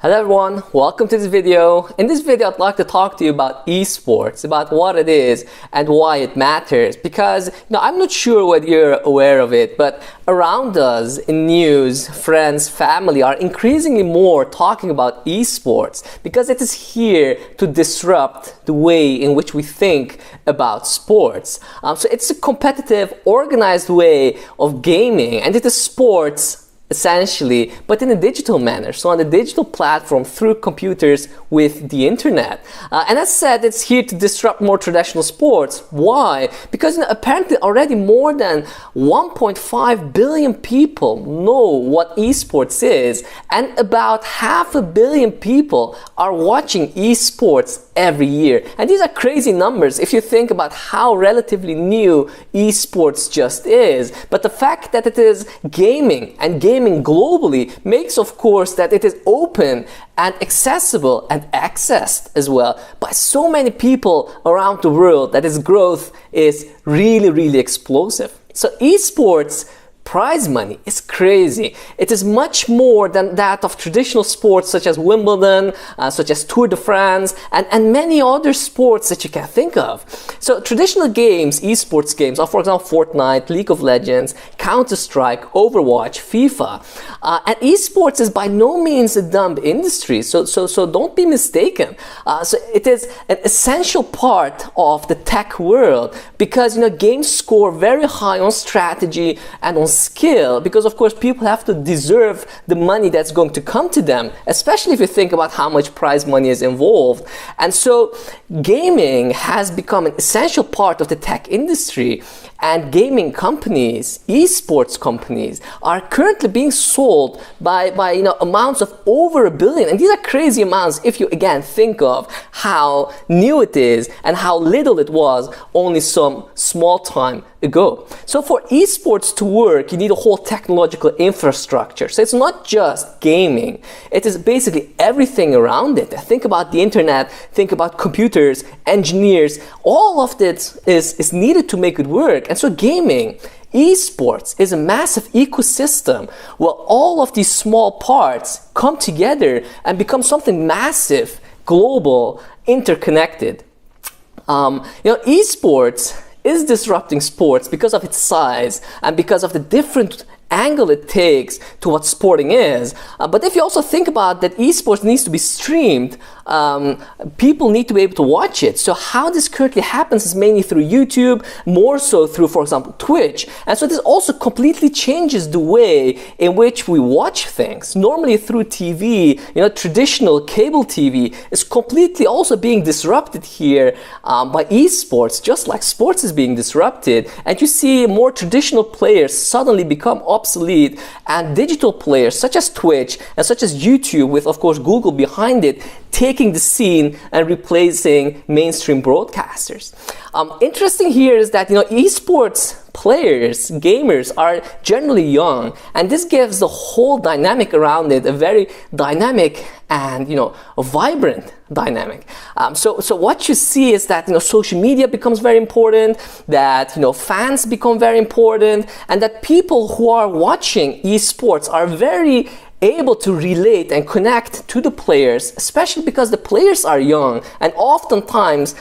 Hello everyone, welcome to this video. In this video I'd like to talk to you about esports, about what it is and why it matters, because I'm not sure whether you're aware of it, but around us in news, friends, family are increasingly more talking about esports because it is here to disrupt the way in which we think about sports. So it's a competitive, organized way of gaming, and it is sports essentially, but in a digital manner, so on a digital platform through computers with the internet. And as said, it's here to disrupt more traditional sports. Why? Because apparently already more than 1.5 billion people know what esports is, and about 500 million people are watching esports every year. And these are crazy numbers if you think about how relatively new esports just is. But the fact that it is gaming, and gaming globally, makes of course that it is open and accessible and accessed as well by so many people around the world that its growth is really explosive. So esports prize money is crazy. It is much more than that of traditional sports such as Wimbledon, such as Tour de France, and many other sports that you can think of. So traditional games, esports games, are for example Fortnite, League of Legends, Counter-Strike, Overwatch, FIFA. And esports is by no means a dumb industry, so don't be mistaken. So it is an essential part of the tech world because games score very high on strategy and on skill, because of course people have to deserve the money that's going to come to them, especially if you think about how much prize money is involved. And so gaming has become an essential part of the tech industry, and gaming companies, esports companies, are currently being sold by amounts of over $1 billion. And these are crazy amounts if you again think of how new it is and how little it was only some small time ago. So for esports to work, you need a whole technological infrastructure. So it's not just gaming, it is basically everything around it. Think about the internet, think about computers, engineers, all of this is needed to make it work. And so gaming, esports, is a massive ecosystem where all of these small parts come together and become something massive, global, interconnected. Esports is disrupting sports because of its size and because of the different angle it takes to what sporting is. But if you also think about that esports needs to be streamed, people need to be able to watch it. So how this currently happens is mainly through YouTube, more so through, for example, Twitch. And so this also completely changes the way in which we watch things. Normally through TV, traditional cable TV is completely also being disrupted here by esports, just like sports is being disrupted. And you see more traditional players suddenly become obsolete, and digital players such as Twitch and such as YouTube, with of course Google behind it, taking the scene and replacing mainstream broadcasters. Interesting here is that esports players, gamers, are generally young, and this gives the whole dynamic around it a very dynamic and a vibrant dynamic. So what you see is that social media becomes very important, that fans become very important, and that people who are watching esports are very able to relate and connect to the players, especially because the players are young and oftentimes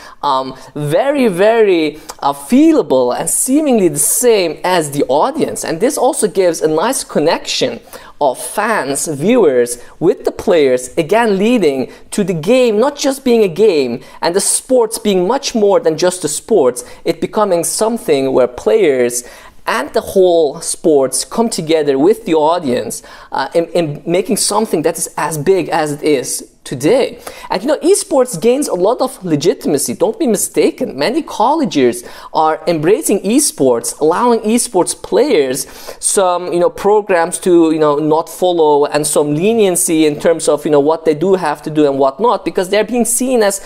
very feelable and seemingly the same as the audience. And this also gives a nice connection of fans, viewers with the players, again leading to the game not just being a game and the sports being much more than just the sports, it becoming something where players and the whole sports come together with the audience in making something that is as big as it is today. And esports gains a lot of legitimacy, don't be mistaken. Many colleges are embracing esports, allowing esports players some programs to not follow, and some leniency in terms of what they do have to do and what not, because they're being seen as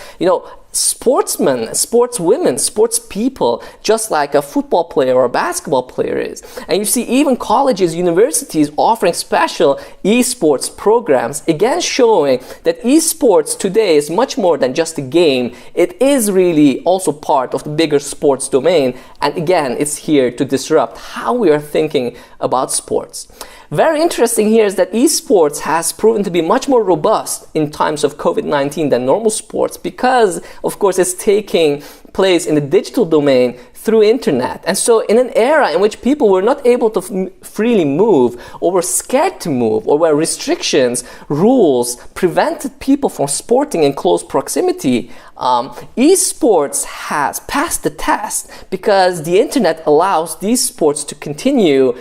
sportsmen, sportswomen, sports people, just like a football player or a basketball player is. And you see even colleges, universities offering special esports programs, again showing that esports today is much more than just a game. It is really also part of the bigger sports domain, and again it's here to disrupt how we are thinking about sports. very interesting here is that esports has proven to be much more robust in times of COVID-19 than normal sports because, of course, it's taking place in the digital domain through internet. And so in an era in which people were not able to freely move or were scared to move, or where restrictions, rules prevented people from sporting in close proximity, esports has passed the test because the internet allows these sports to continue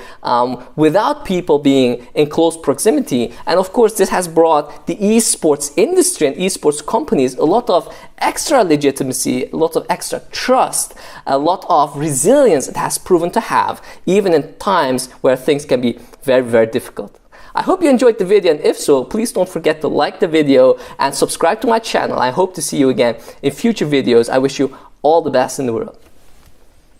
without people being in close proximity. And of course, this has brought the esports industry and esports companies a lot of extra legitimacy, a lot of extra trust, a lot of resilience it has proven to have, even in times where things can be very, very difficult. I hope you enjoyed the video, and if so, please don't forget to like the video and subscribe to my channel. I hope to see you again in future videos. I wish you all the best in the world.